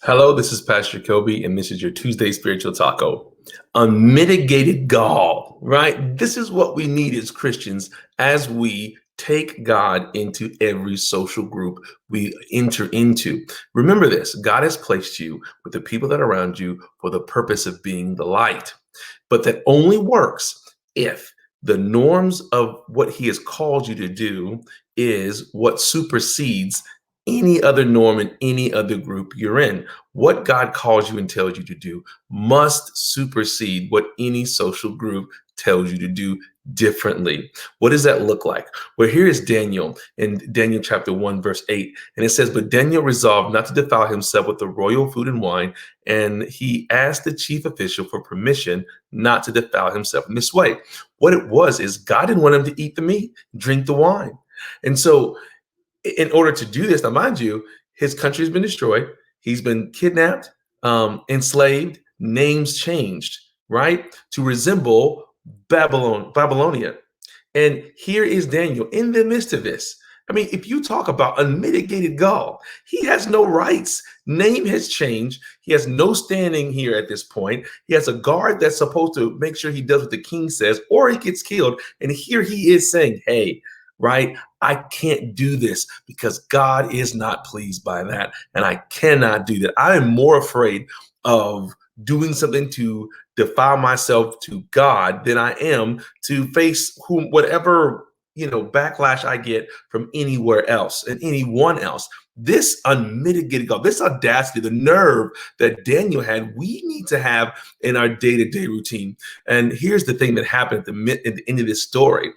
Hello, this is Pastor Kobe, and this is your Tuesday Spiritual Taco. Unmitigated gall, right? This is what we need as Christians as we take God into every social group we enter into. Remember this, God has placed you with the people that are around you for the purpose of being the light. But that only works if the norms of what he has called you to do is what supersedes any other norm in any other group you're in. What God calls you and tells you to do must supersede what any social group tells you to do differently. What does that look like? Well, here is Daniel in Daniel chapter 1, verse 8. And it says, "But Daniel resolved not to defile himself with the royal food and wine, and he asked the chief official for permission not to defile himself in this way." What it was is God didn't want him to eat the meat, drink the wine. And so in order to do this, now mind you, his country has been destroyed. He's been kidnapped, enslaved, names changed, right, to resemble Babylonia. And here is Daniel in the midst of this. I mean, if you talk about unmitigated gall, he has no rights. Name has changed. He has no standing here at this point. He has a guard that's supposed to make sure he does what the king says, or he gets killed. And here he is saying, hey, right, I can't do this because God is not pleased by that. And I cannot do that. I am more afraid of doing something to defile myself to God than I am to face whatever backlash I get from anywhere else and anyone else. This unmitigated God, this audacity, the nerve that Daniel had, we need to have in our day-to-day routine. And here's the thing that happened at the end of this story,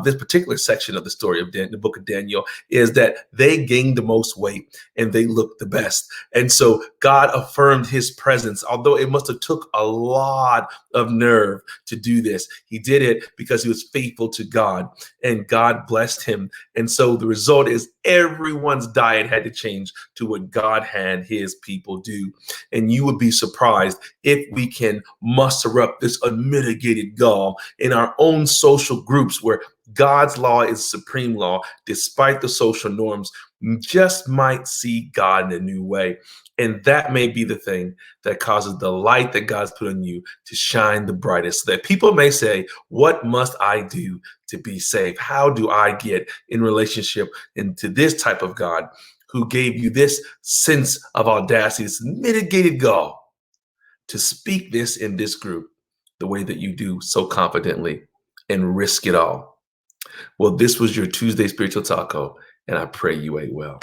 this particular section of the story of the book of Daniel, is that they gained the most weight and they looked the best. And so God affirmed his presence, although it must have took a lot of nerve to do this. He did it because he was faithful to God, and God blessed him. And so the result is everyone's diet had to change to what God had his people do. And you would be surprised if we can muster up this unmitigated gall in our own social groups where God's law is supreme law, despite the social norms. Just might see God in a new way. And that may be the thing that causes the light that God's put on you to shine the brightest, so that people may say, what must I do to be saved? How do I get in relationship into this type of God who gave you this sense of audacity, this mitigated gall to speak this in this group the way that you do so confidently and risk it all? Well, this was your Tuesday Spiritual Taco, and I pray you ate well.